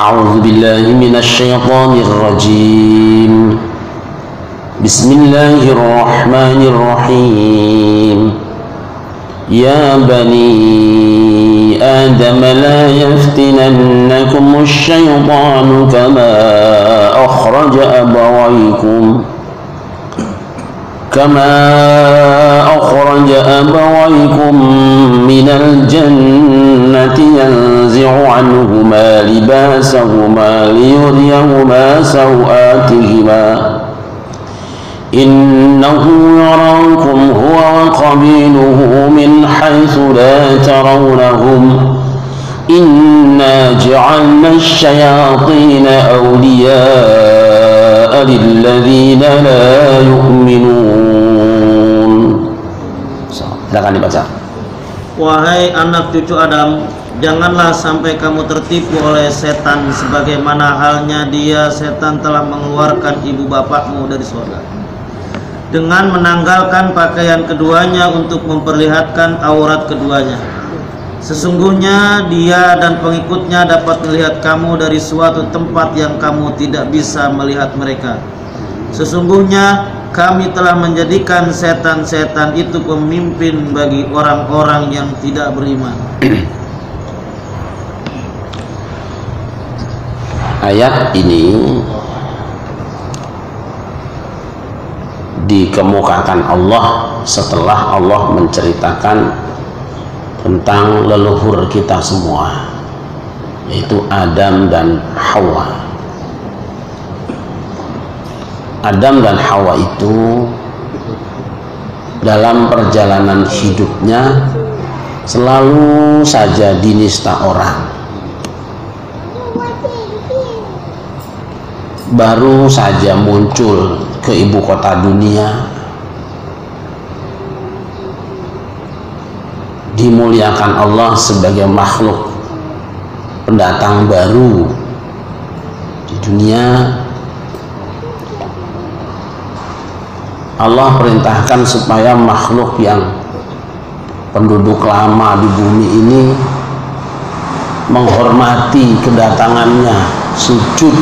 أعوذ بالله من الشيطان الرجيم. بسم الله الرحمن الرحيم. يا بني آدم لا يفتننكم الشيطان كما أخرج أبويكم من الجنة ينزع عنهما لباسهما ليريهما سوآتهما إنه يراكم هو وقبيله من حيث لا ترونهم إنا جعلنا الشياطين أولياء للذين لا يؤمنون. Silakan dibaca. Wahai anak cucu Adam, janganlah sampai kamu tertipu oleh setan, sebagaimana halnya dia setan telah mengeluarkan ibu bapakmu dari surga dengan menanggalkan pakaian keduanya untuk memperlihatkan aurat keduanya. Sesungguhnya dia dan pengikutnya dapat melihat kamu dari suatu tempat yang kamu tidak bisa melihat mereka. Sesungguhnya kami telah menjadikan setan-setan itu pemimpin bagi orang-orang yang tidak beriman. Ayat ini dikemukakan Allah setelah Allah menceritakan tentang leluhur kita semua, yaitu Adam dan Hawa. Adam dan Hawa itu dalam perjalanan hidupnya selalu saja dinista orang. Baru saja muncul ke ibu kota dunia, dimuliakan Allah sebagai makhluk pendatang baru di dunia. Allah perintahkan supaya makhluk yang penduduk lama di bumi ini menghormati kedatangannya, sujud,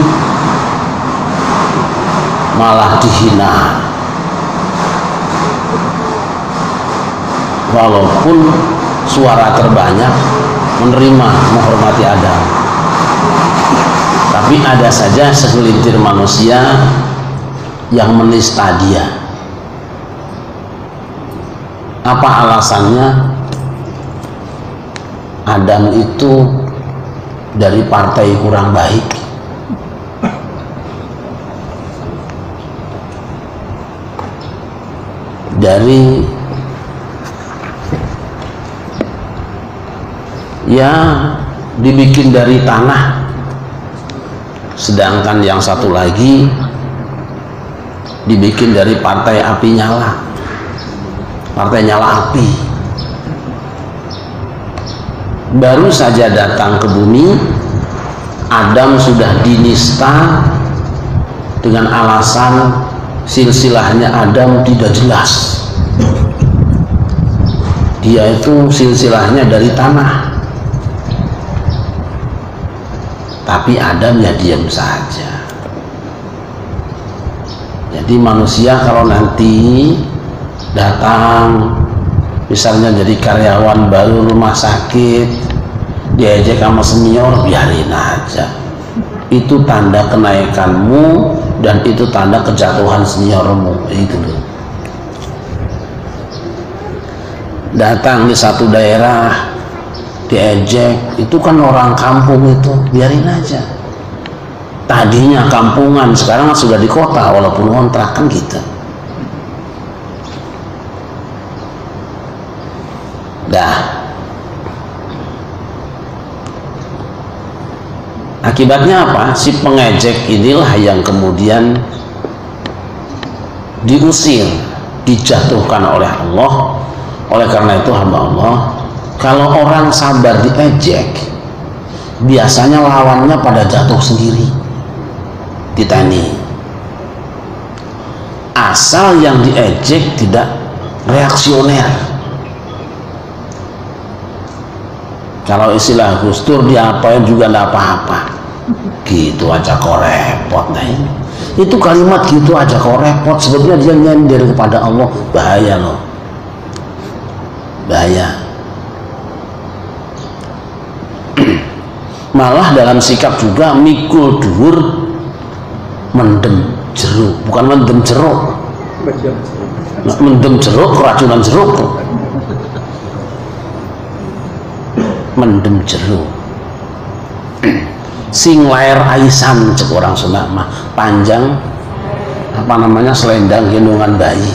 malah dihina. Walaupun suara terbanyak menerima, menghormati Adam, tapi ada saja segelintir manusia yang menista dia. Apa alasannya? Adam itu dari partai kurang baik, dari dibikin dari tanah, sedangkan yang satu lagi dibikin dari partai api nyala, partai nyala api. Baru saja datang ke bumi, Adam sudah dinista dengan alasan silsilahnya Adam tidak jelas. Dia itu silsilahnya dari tanah, tapi Adam ya diam saja. Jadi manusia kalau nanti datang misalnya jadi karyawan baru rumah sakit, diajak sama senior, biarin aja. Itu tanda kenaikanmu dan itu tanda kejatuhan seniormu. Itu loh. Datang di satu daerah diejek, itu kan orang kampung, itu biarin aja. Tadinya kampungan, sekarang sudah di kota walaupun kontrak, kan gitu. Akibatnya apa? Si pengejek inilah yang kemudian diusir, dijatuhkan oleh Allah. Oleh karena itu hamba Allah, kalau orang sabar diejek, biasanya lawannya pada jatuh sendiri. Kita ini asal yang diejek tidak reaksioner. Kalau istilah Gus Dur, diapain juga tidak apa-apa, Gitu aja kok repot. Nah ini, itu kalimat gitu aja kok repot, sebetulnya dia nyender kepada Allah. Bahaya loh, bahaya. Malah dalam sikap juga mikul dhuwur mendem jeruk, bukan mendem jeruk. Mendem jeruk keracunan jeruk. Mendem jeruk. Sing lair aisan cek orang Sunda mah, panjang apa namanya selendang gendongan bayi.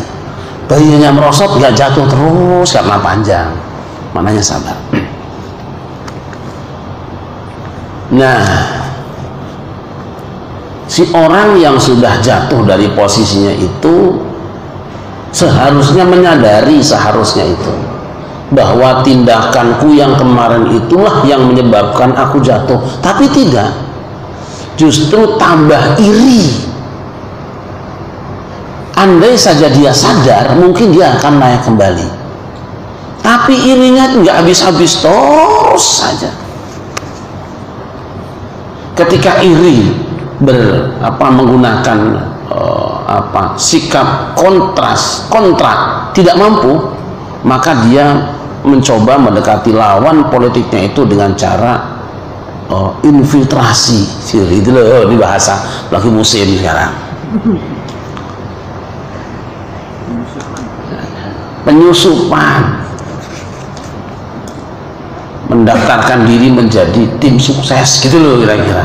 Bayinya merosot nggak jatuh terus karena panjang. Maknanya sabar. Nah, si orang yang sudah jatuh dari posisinya itu seharusnya menyadari, seharusnya itu bahwa tindakanku yang kemarin itulah yang menyebabkan aku jatuh. Tapi tidak, justru tambah iri. Andai saja dia sadar, mungkin dia akan naik kembali. Tapi irinya nggak habis-habis, terus saja. Ketika iri menggunakan sikap kontra, tidak mampu, maka dia mencoba mendekati lawan politiknya itu dengan cara infiltrasi. Itu loh, di bahasa lagi musim sekarang. Penyusupan, mendaftarkan diri menjadi tim sukses, gitu loh kira-kira.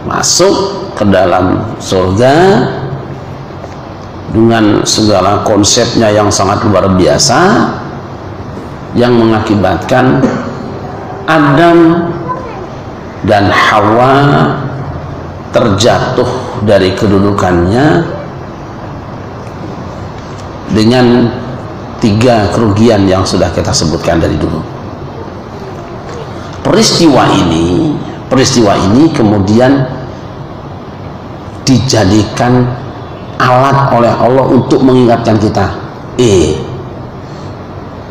Masuk ke dalam surga dengan segala konsepnya yang sangat luar biasa, yang mengakibatkan Adam dan Hawa terjatuh dari kedudukannya dengan 3 kerugian yang sudah kita sebutkan dari dulu. Peristiwa ini kemudian dijadikan alat oleh Allah untuk mengingatkan kita,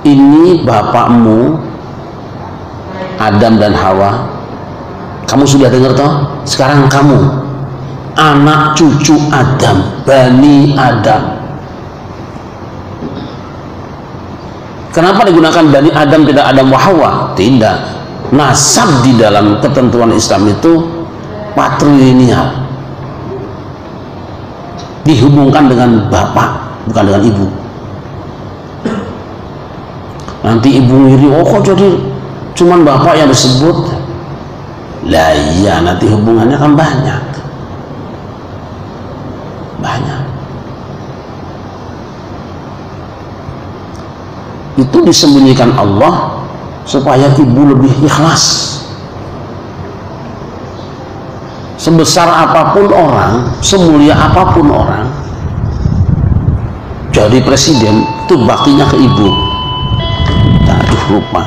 ini bapakmu Adam dan Hawa, kamu sudah dengar toh? Sekarang kamu anak cucu Adam, Bani Adam. Kenapa digunakan Bani Adam, tidak Adam wa Hawa? Tidak, nasab di dalam ketentuan Islam itu patrilineal, dihubungkan dengan bapak, bukan dengan ibu. Nanti ibu ngiri, oh kok jadi cuman bapak yang disebut? Lah iya, nanti hubungannya kan banyak. Itu disembunyikan Allah supaya ibu lebih ikhlas. Sebesar apapun orang, semulia apapun orang, jadi presiden itu baktinya ke ibu. Aduh, lupa.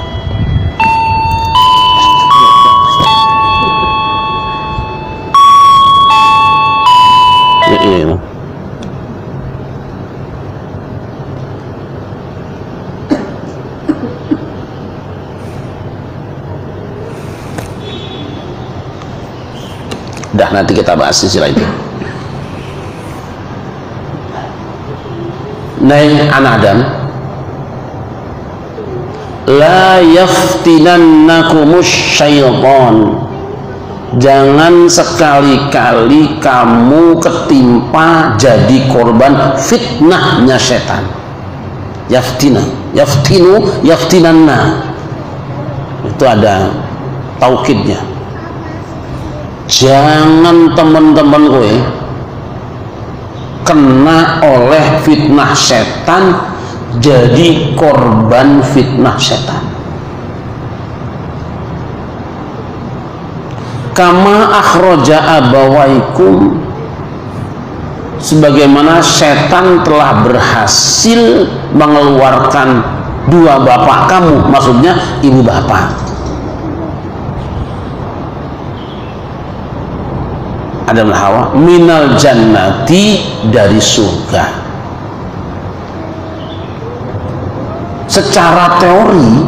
Iya. Dah, nanti kita bahas istilah itu. Nai anak Adam, la yaftinannakumus syaitan, jangan sekali-kali kamu ketimpa jadi korban fitnahnya setan. Yaftinanna itu ada taukidnya. Jangan teman-teman gue kena oleh fitnah setan, jadi korban fitnah setan. Kama akhraja abawaikum, sebagaimana setan telah berhasil mengeluarkan 2 bapak kamu, maksudnya ibu bapak Adam dan Hawa, minal jannati, dari surga. Secara teori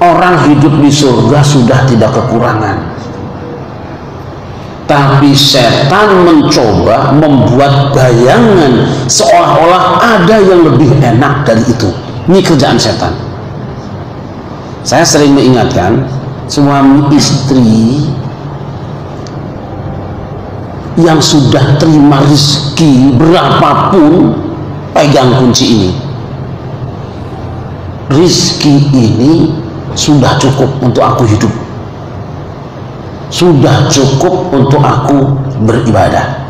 orang orang hidup di surga sudah tidak kekurangan. Tapi setan mencoba membuat bayangan seolah-olah ada yang lebih enak dari itu. Ini kerjaan setan. Saya sering mengingatkan, suami istri yang sudah terima rezeki berapapun, pegang kunci ini. Rezeki ini sudah cukup untuk aku hidup, sudah cukup untuk aku beribadah.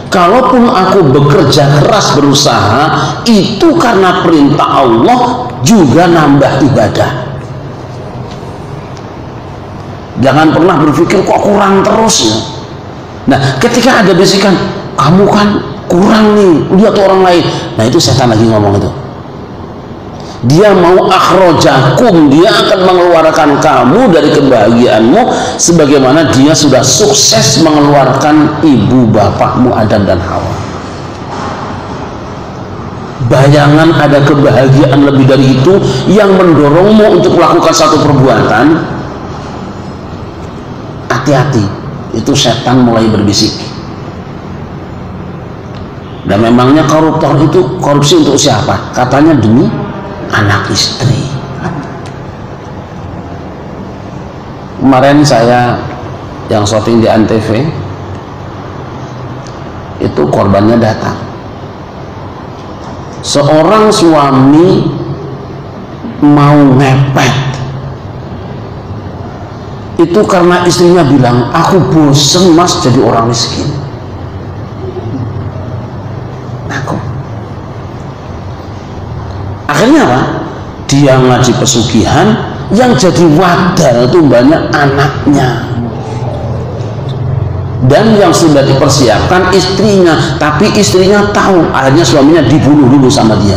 Kalaupun aku bekerja keras berusaha, itu karena perintah Allah, juga nambah ibadah. Jangan pernah berpikir kok kurang terus ya. Nah, ketika ada bisikan, kamu kan kurang nih, lihat orang lain. Nah, itu setan lagi ngomong itu. Dia mau akhrojakum, dia akan mengeluarkan kamu dari kebahagiaanmu, sebagaimana dia sudah sukses mengeluarkan ibu bapakmu Adam dan Hawa. Bayangan ada kebahagiaan lebih dari itu yang mendorongmu untuk melakukan satu perbuatan. Hati-hati, itu setan mulai berbisik. Dan memangnya koruptor itu korupsi untuk siapa? Katanya demi anak istri. Kemarin saya yang syuting di Antv, itu korbannya datang. Seorang suami mau ngepet, itu karena istrinya bilang, aku bosen mas jadi orang miskin. Akhirnya apa? Dia ngaji pesugihan, yang jadi wadal itu banyak anaknya, dan yang sudah dipersiapkan istrinya, tapi istrinya tahu. Akhirnya suaminya dibunuh dulu sama dia.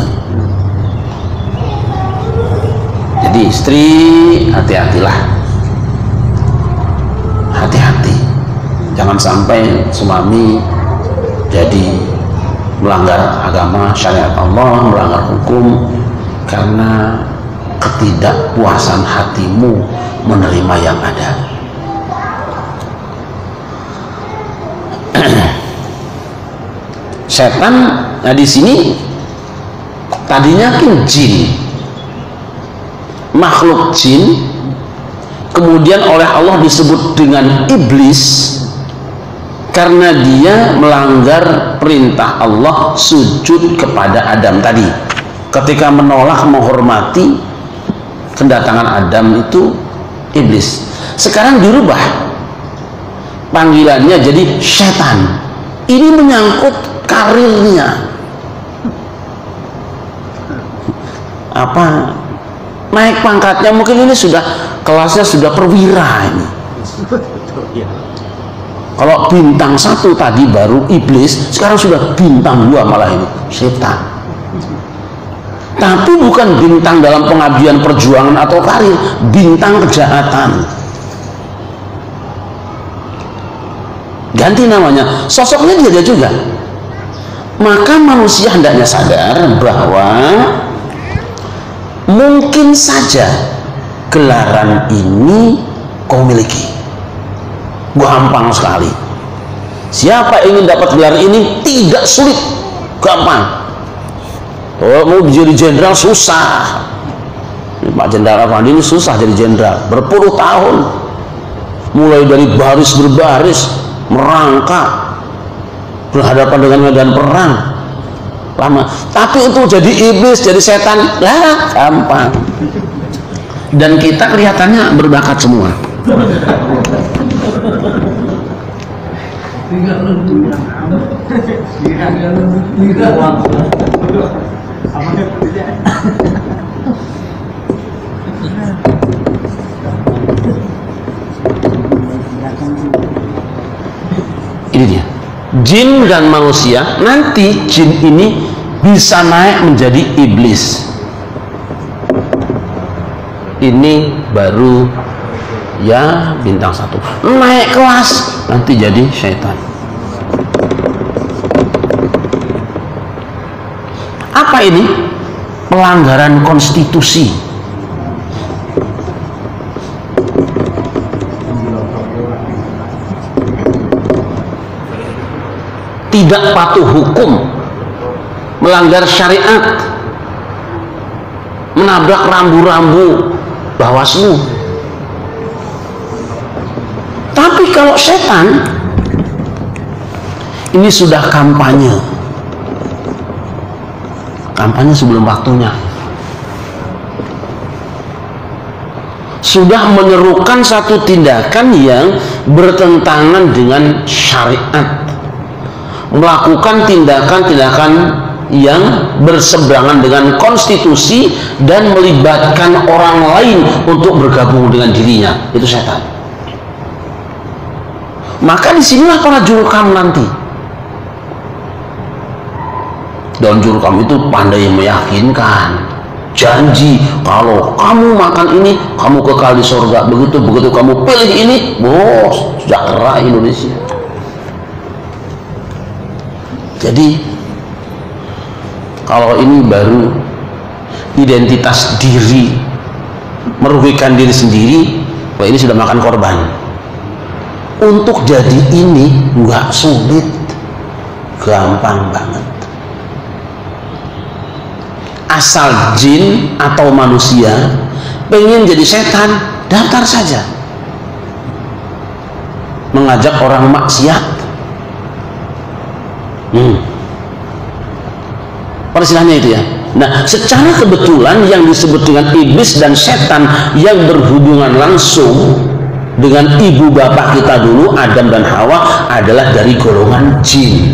Jadi istri, hati-hatilah, hati-hati, jangan sampai suami jadi melanggar agama syariat Allah, melanggar hukum karena ketidakpuasan hatimu menerima yang ada. Setan, nah di sini tadinya kan jin, makhluk jin, kemudian oleh Allah disebut dengan iblis karena dia melanggar perintah Allah sujud kepada Adam tadi. Ketika menolak menghormati kedatangan Adam itu iblis. Sekarang dirubah panggilannya jadi setan. Ini menyangkut karirnya. Apa? Naik pangkatnya, mungkin ini sudah kelasnya sudah perwira ini. Kalau bintang 1 tadi baru iblis, sekarang sudah bintang 2 malah ini setan. Tapi bukan bintang dalam pengabdian perjuangan atau karir, bintang kejahatan. Ganti namanya, sosoknya dia juga. Maka manusia hendaknya sadar bahwa mungkin saja gelaran ini kau miliki. Gampang sekali. Siapa ingin dapat gelar ini tidak sulit, gampang. Oh, mau jadi jenderal susah. Pak Jenderal Afandi ini susah jadi jenderal, berpuluh tahun, mulai dari baris berbaris, merangkak, berhadapan dengan medan perang, lama. Tapi untuk jadi iblis, jadi setan, lah gampang. Dan kita kelihatannya berbakat semua. Ini dia, jin dan manusia. Nanti jin ini bisa naik menjadi iblis. Ini baru ya bintang 1, naik kelas nanti jadi syaitan. Apa ini? Pelanggaran konstitusi. tidak patuh hukum, melanggar syariat, menabrak rambu-rambu Bawaslu. Tapi kalau setan ini sudah kampanye sebelum waktunya, sudah menyerukan satu tindakan yang bertentangan dengan syariat, melakukan tindakan-tindakan yang berseberangan dengan konstitusi dan melibatkan orang lain untuk bergabung dengan dirinya. Itu setan. Maka disinilah para jurukam nanti. Dan jurukam itu pandai meyakinkan, janji kalau kamu makan ini kamu kekal di surga, begitu kamu pilih ini, bos, sejahtera Indonesia. Jadi kalau ini baru identitas diri, merugikan diri sendiri, wah ini sudah makan korban. Untuk jadi ini nggak sulit, gampang banget. Asal jin atau manusia pengen jadi setan, daftar saja, mengajak orang maksiat. Persilahnya itu ya. Nah, secara kebetulan yang disebut dengan iblis dan setan yang berhubungan langsung dengan ibu bapak kita dulu, Adam dan Hawa, adalah dari golongan jin.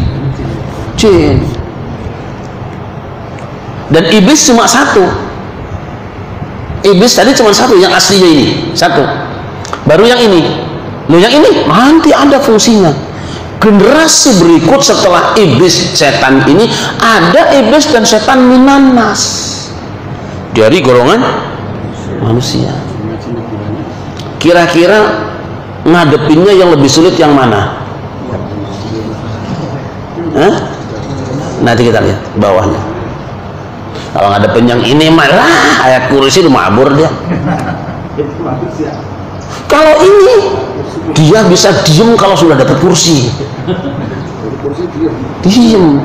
Dan iblis cuma satu. Iblis tadi cuma satu, yang aslinya ini satu. Baru yang ini. Loh, yang ini nanti ada fungsinya. Generasi berikut setelah iblis setan ini, ada iblis dan setan minanas, dari golongan manusia. Kira-kira ngadepinnya yang lebih sulit yang mana? Nanti kita lihat bawahnya. Kalau ngadepin yang ini malah ayat kursi udah mabur dia. Kalau ini dia bisa diem kalau sudah dapat kursi. Diem.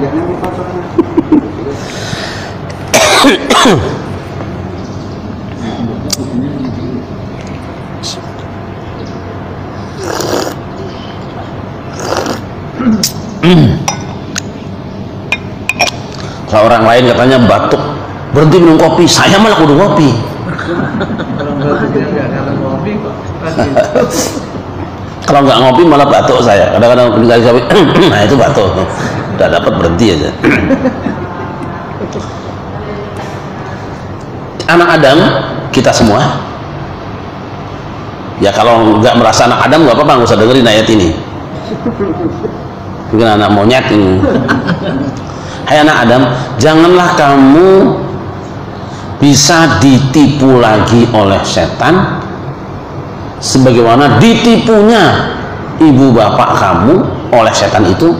Kalau orang lain katanya batuk, berhenti minum kopi, saya malah kudu ngopi. Kalau nggak ngopi malah batuk saya. Kadang-kadang dikali kopi, nah itu batuk. Udah dapat berhenti aja. Anak Adam, kita semua. Ya kalau nggak merasa anak Adam nggak apa-apa, nggak usah dengerin ayat ini. Mungkin anak monyet ini. Hai anak Adam, janganlah kamu bisa ditipu lagi oleh setan sebagaimana ditipunya ibu bapak kamu oleh setan itu,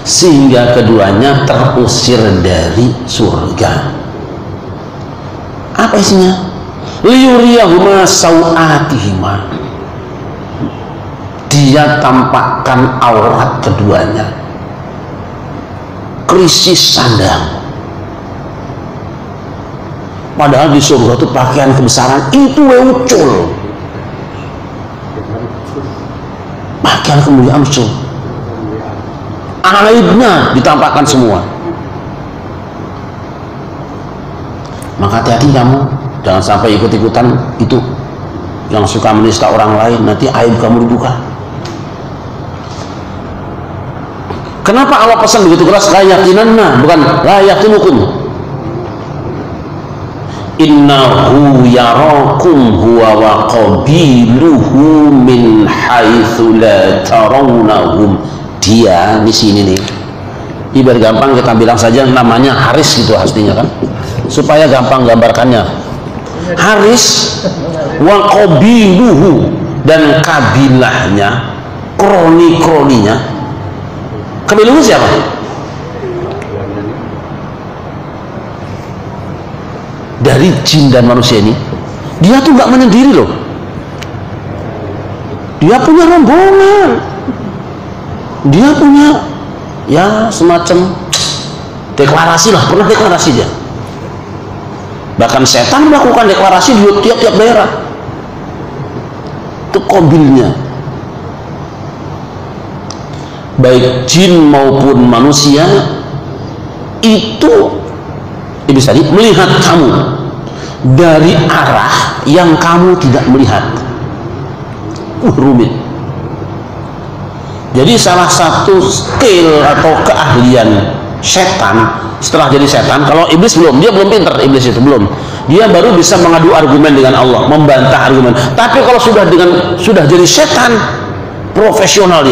sehingga keduanya terusir dari surga. Apa isinya? Liyuriyahuma sawatihima, dia tampakkan aurat keduanya, krisis sandang. Padahal di surga itu pakaian kebesaran itu muncul, pakaian kemuliaan muncul, aibnya ditampakkan semua. Maka hati-hati kamu, jangan sampai ikut-ikutan itu yang suka menista orang lain, nanti aib kamu dibuka. Kenapa Allah pesan begitu keras? La yakinanna, bukan la yakinukum. Innahu yarakum huwa wa qabiluhu min haitsu la tarawnahum. Dia di sini nih. Ibarat gampang kita bilang saja namanya Haris gitu aslinya kan, supaya gampang gambarkannya. Haris wa qabiluhu, dan kabilahnya, kroni-kroninya. Kabiluhu siapa? Dari jin dan manusia ini, dia tuh nggak menyendiri loh. Dia punya rombongan, dia punya ya semacam deklarasi lah, pernah deklarasi dia. Bahkan setan melakukan deklarasi di tiap-tiap daerah. Itu qabilnya. Baik jin maupun manusia itu iblis tadi melihat kamu dari arah yang kamu tidak melihat. Rumit. Jadi salah satu skill atau keahlian setan setelah jadi setan, kalau iblis belum, dia belum pinter, iblis itu belum, dia baru bisa mengadu argumen dengan Allah, membantah argumen. Tapi kalau sudah jadi setan profesional,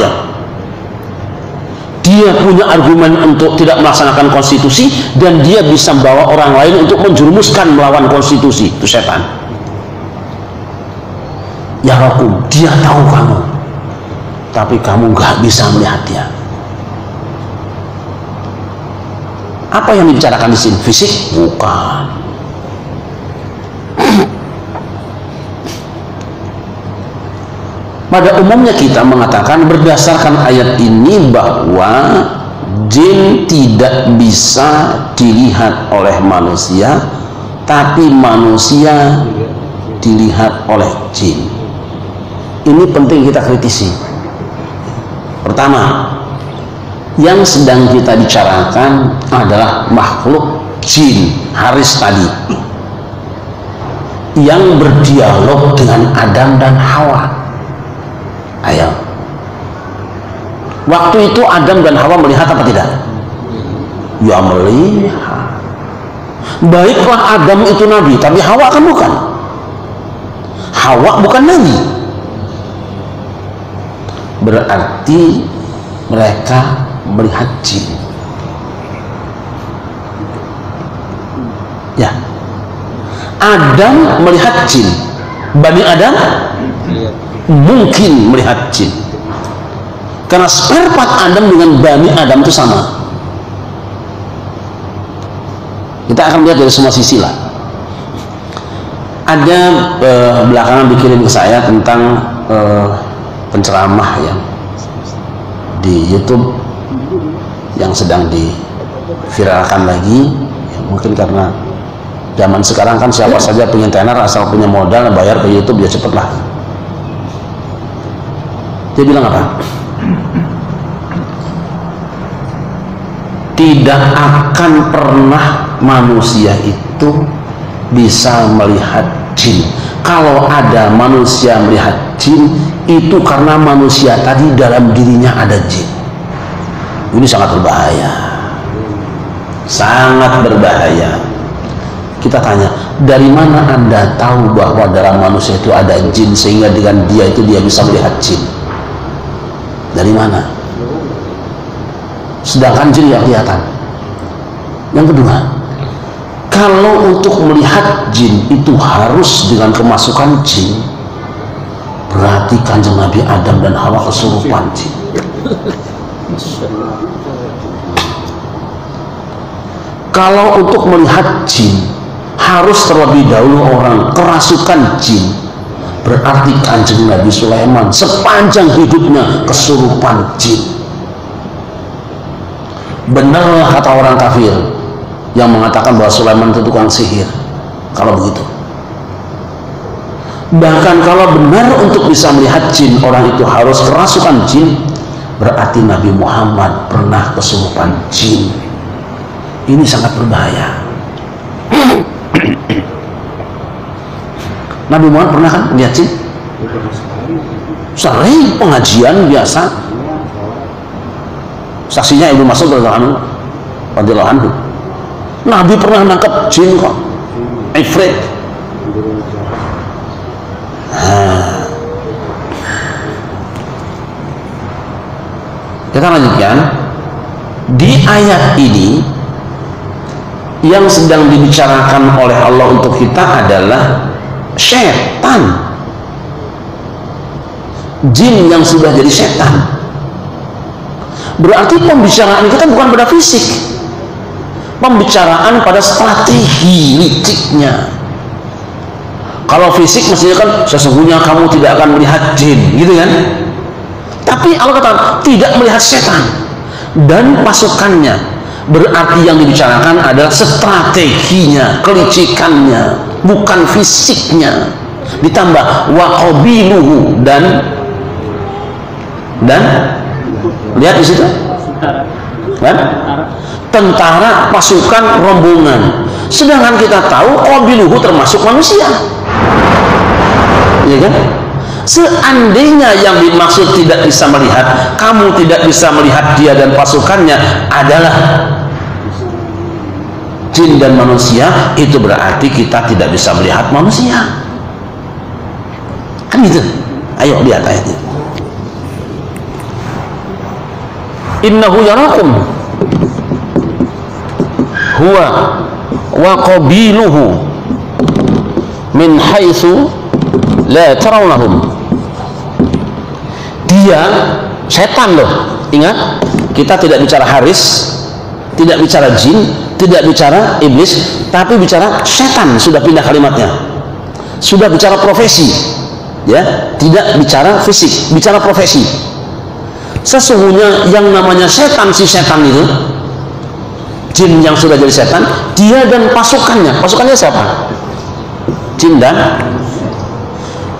dia punya argumen untuk tidak melaksanakan konstitusi, dan dia bisa membawa orang lain untuk menjerumuskan melawan konstitusi. Itu setan. Ya Rakum, dia tahu kamu, tapi kamu nggak bisa melihat dia. Apa yang dibicarakan di sini? Fisik? Bukan. Pada umumnya kita mengatakan berdasarkan ayat ini bahwa jin tidak bisa dilihat oleh manusia, tapi manusia dilihat oleh jin. Ini penting kita kritisi. Pertama, yang sedang kita bicarakan adalah makhluk jin Haris tadi yang berdialog dengan Adam dan Hawa. Ayo, waktu itu Adam dan Hawa melihat apa tidak? Ya melihat. Baiklah Adam itu nabi, tapi Hawa kan bukan. Hawa bukan nabi. Berarti mereka melihat jin. Ya, Adam melihat jin. Bani Adam mungkin melihat jin, karena spare part Adam dengan Bani Adam itu sama. Kita akan lihat dari semua sisi lah. Ada belakangan dikirim ke saya tentang penceramah yang di YouTube yang sedang diviralkan lagi, ya, mungkin karena zaman sekarang kan siapa saja pengen tenar asal punya modal bayar ke YouTube dia cepet lah. Dia bilang apa? Tidak akan pernah manusia itu bisa melihat jin. Kalau ada manusia melihat jin, itu karena manusia tadi dalam dirinya ada jin. Ini sangat berbahaya, sangat berbahaya. Kita tanya, dari mana Anda tahu bahwa dalam manusia itu ada jin sehingga dengan dia itu dia bisa melihat jin? Dari mana? Sedangkan jin yang kelihatan. Yang kedua, kalau untuk melihat jin itu harus dengan kemasukan jin, berarti Kanjeng Nabi Adam dan Hawa kesurupan jin. Kalau untuk melihat jin harus terlebih dahulu orang kerasukan jin, berarti Kanjeng Nabi Sulaiman sepanjang hidupnya kesurupan jin. Benar kata orang kafir yang mengatakan bahwa Sulaiman itu tukang sihir kalau begitu. Bahkan kalau benar untuk bisa melihat jin orang itu harus kerasukan jin, berarti Nabi Muhammad pernah kesurupan jin. Ini sangat berbahaya. Nabi Muhammad pernah kan melihat jin? Sering pengajian biasa. Saksinya Ibnu Mas'ud radhiyallahu anhu. Nabi pernah nangkep jin kok, ifrit. Kita lanjutkan. Di ayat ini yang sedang dibicarakan oleh Allah untuk kita adalah setan, jin yang sudah jadi setan. Berarti pembicaraan kita bukan pada fisik, pembicaraan pada strategi liciknya. Kalau fisik mestinya kan sesungguhnya kamu tidak akan melihat jin, gitu kan? Tapi Allah kata tidak melihat setan. dan pasukannya. Berarti yang dibicarakan adalah strateginya, kelicikannya, bukan fisiknya. Ditambah wa qabiluhu, dan lihat di situ kan? Tentara, pasukan, rombongan. Sedangkan kita tahu qabiluhu termasuk manusia, ya kan? Seandainya yang dimaksud tidak bisa melihat, kamu tidak bisa melihat dia dan pasukannya adalah jin dan manusia, itu berarti kita tidak bisa melihat manusia, kan gitu. Ayo lihat ayatnya. Innahu yarakum huwa wa qabiluhu min haitsu la tarawnahum. Dia setan loh, ingat, kita tidak bicara haris, tidak bicara jin, tidak bicara iblis, tapi bicara setan. Sudah pindah kalimatnya, sudah bicara profesi, ya, tidak bicara fisik, bicara profesi. Sesungguhnya yang namanya setan, si setan itu, jin yang sudah jadi setan, dia dan pasukannya. Pasukannya siapa? Jin dan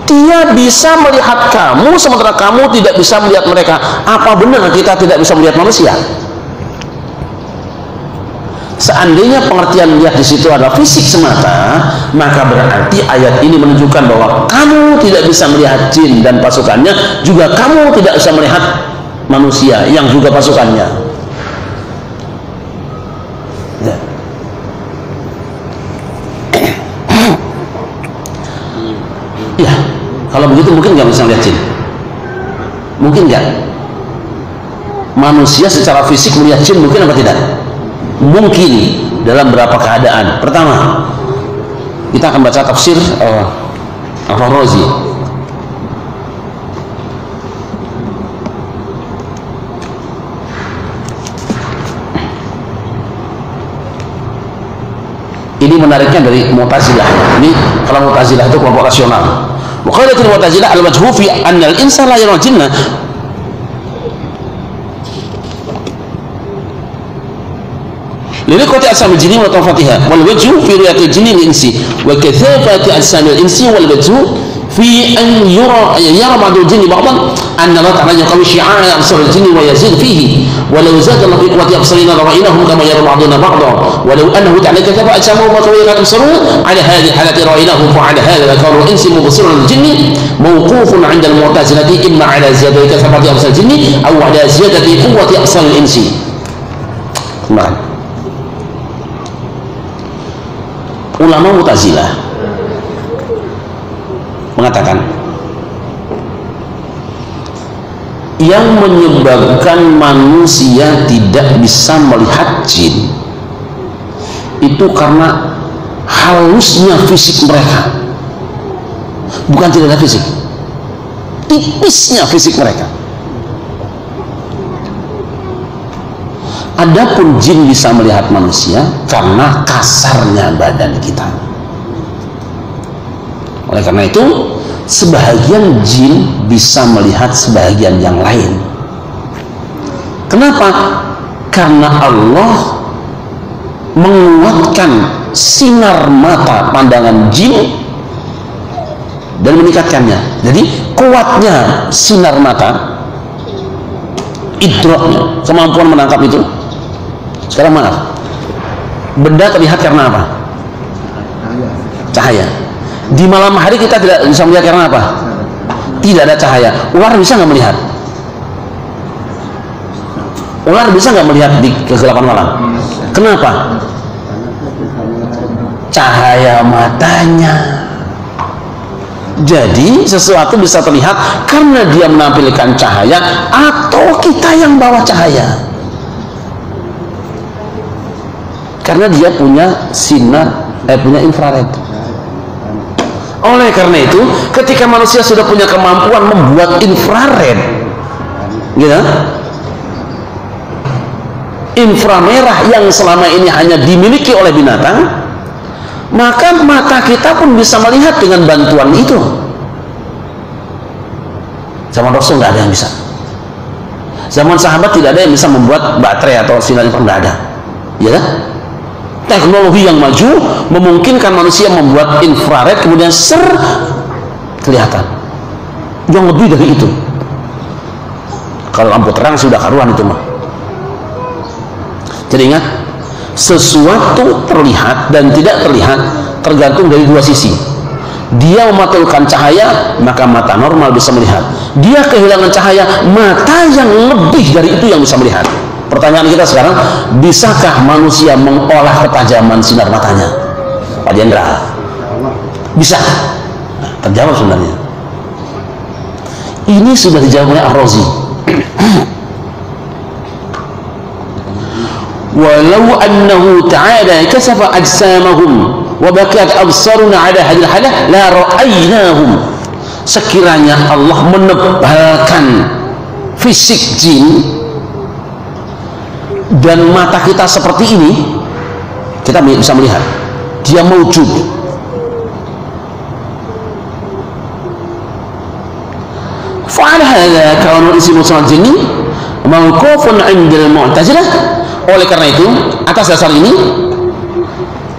dia bisa melihat kamu sementara kamu tidak bisa melihat mereka. Apa benar kita tidak bisa melihat manusia? Seandainya pengertian melihat di situ adalah fisik semata, maka berarti ayat ini menunjukkan bahwa kamu tidak bisa melihat jin dan pasukannya, juga kamu tidak bisa melihat manusia yang juga pasukannya. Ya. Ya, kalau begitu mungkin nggak bisa lihat jin, mungkin nggak? Manusia secara fisik melihat jin mungkin apa tidak? Mungkin dalam beberapa keadaan. Pertama, kita akan baca tafsir Al-Razi. Ini menariknya dari Mu'tazilah. Ini kalau Mu'tazilah itu kelompok rasional. Muqalatul Mu'tazilah al-wajhu fi anna al-insana la yara jinna. لرقة أجسام الجن وطرفتها والوجه في رؤية الجن الإنسي وكثافة أجسام الإنس والوجه في أن يرى بعض الجن بعضا أن الله تعالى يقوي شعاع أبصار الجن ويزيد فيه ولو زاد الله في قوة أبصارنا لرأيناهم كما يرى بعضنا بعضا ولو أنه تعالى كتب أجسامهم وطويل أبصارهم على هذه الحالة رأيناهم فعلى هذا ذكر الإنس مبصر الجن موقوف عند المعتزلة إما على زيادة كثافة أبصار الجن أو على زيادة قوة أبصار الإنس. Ulama Mu'tazilah mengatakan yang menyebabkan manusia tidak bisa melihat jin itu karena halusnya fisik mereka, bukan tidak ada fisik, tipisnya fisik mereka. Adapun jin bisa melihat manusia karena kasarnya badan kita. Oleh karena itu, sebahagian jin bisa melihat sebahagian yang lain. Kenapa? Karena Allah menguatkan sinar mata pandangan jin dan meningkatkannya. Jadi kuatnya sinar mata, idraknya, kemampuan menangkap itu. Sekarang maaf, benda terlihat karena apa? Cahaya. Di malam hari kita tidak bisa melihat karena apa? Tidak ada cahaya. Ular bisa nggak melihat? Ular bisa nggak melihat di kegelapan malam? Kenapa? Cahaya matanya. Jadi sesuatu bisa terlihat karena dia menampilkan cahaya atau kita yang bawa cahaya. Karena dia punya sinar, punya infrared. Oleh karena itu, ketika manusia sudah punya kemampuan membuat infrared, gitu, inframerah yang selama ini hanya dimiliki oleh binatang, maka mata kita pun bisa melihat dengan bantuan itu. Zaman Rasul nggak ada yang bisa. Zaman sahabat tidak ada yang bisa membuat baterai atau sinar infrared, nggak ada, ya kan? Teknologi yang maju memungkinkan manusia membuat infrared kemudian kelihatan. Yang lebih dari itu, kalau lampu terang sudah karuan itu mah. Jadi ingat, sesuatu terlihat dan tidak terlihat tergantung dari dua sisi. Dia memantulkan cahaya, maka mata normal bisa melihat. Dia kehilangan cahaya, mata yang lebih dari itu yang bisa melihat. Pertanyaan kita sekarang, bisakah manusia mengolah ketajaman sinar matanya? Pak Jenderal, bisa? Nah, terjawab sebenarnya. Ini sudah dijawab oleh Ar-Razi. Walau annahu ta'ala kasafa ajsamahum wa bakat absaruna ala hadil halah la ra'aynahum. Sekiranya Allah menebalkan fisik jin dan mata kita seperti ini, kita bisa melihat dia mewujud. Fa'ala hadza kaunul ismu jinni mawqufun 'inda al-mu'tazilah. Oleh karena itu, atas dasar ini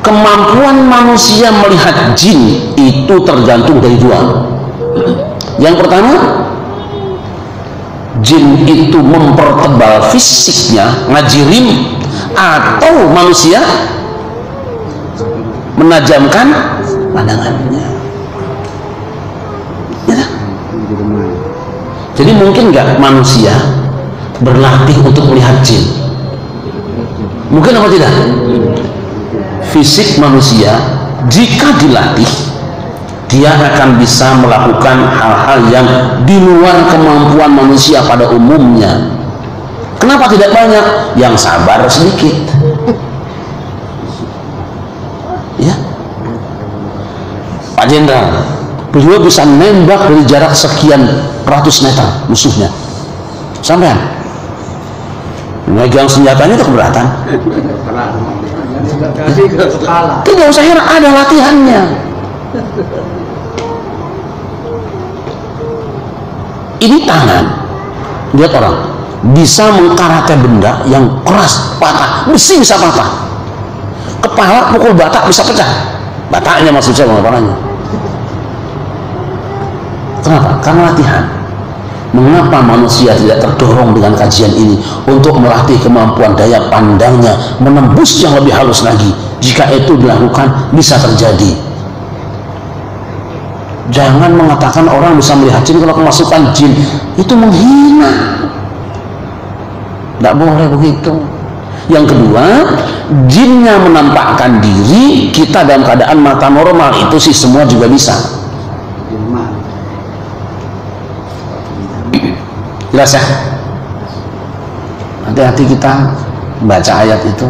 kemampuan manusia melihat jin itu tergantung dari dua. Yang pertama, jin itu mempertebal fisiknya, ngajirim, atau manusia menajamkan pandangannya. Ya. Jadi mungkin nggak manusia berlatih untuk melihat jin? Mungkin apa tidak? Fisik manusia jika dilatih, dia akan bisa melakukan hal-hal yang di luar kemampuan manusia pada umumnya. Kenapa tidak banyak? Yang sabar sedikit. Ya, Pak Jenderal, beliau bisa nembak dari jarak sekian ratus meter musuhnya. Sampean megang senjatanya itu keberatan. Tidak usah heran, ada latihannya. Ini tangan, lihat orang bisa mengkarate benda yang keras, patah, besi bisa patah. Kepala pukul batak bisa pecah. Bataknya maksud saya, kepalanya. Kenapa? Karena latihan. Mengapa manusia tidak terdorong dengan kajian ini untuk melatih kemampuan daya pandangnya, menembus yang lebih halus lagi? Jika itu dilakukan, bisa terjadi. Jangan mengatakan orang bisa melihat jin kalau kemasukan jin, itu menghina. Tidak boleh begitu. Yang kedua, jinnya menampakkan diri, kita dalam keadaan mata normal, itu sih semua juga bisa. Jelas ya? Hati-hati kita baca ayat itu.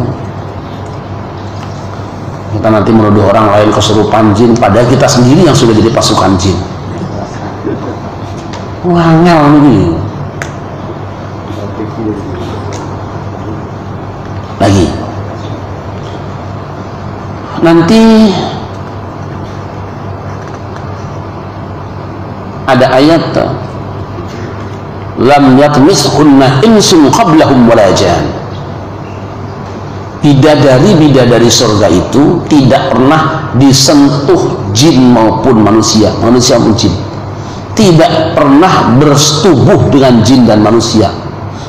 Kita nanti menuduh orang lain kesurupan jin, padahal kita sendiri yang sudah jadi pasukan jin. Wangel ini. Lagi. Nanti ada ayat lam yatmishunna insun qablahum wala jan. Bidadari surga itu tidak pernah disentuh jin maupun manusia, manusia maupun jin. Tidak pernah bersetubuh dengan jin dan manusia.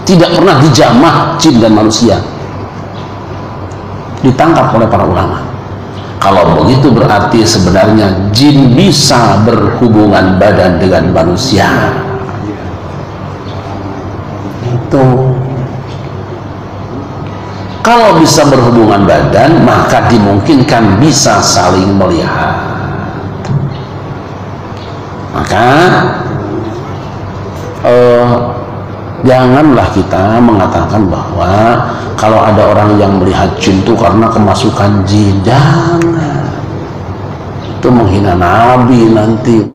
Tidak pernah dijamah jin dan manusia. Ditangkap oleh para ulama. Kalau begitu berarti sebenarnya jin bisa berhubungan badan dengan manusia. Kalau bisa berhubungan badan, maka dimungkinkan bisa saling melihat. Maka janganlah kita mengatakan bahwa kalau ada orang yang melihat jin itu karena kemasukan jin. Jangan, itu menghina Nabi nanti.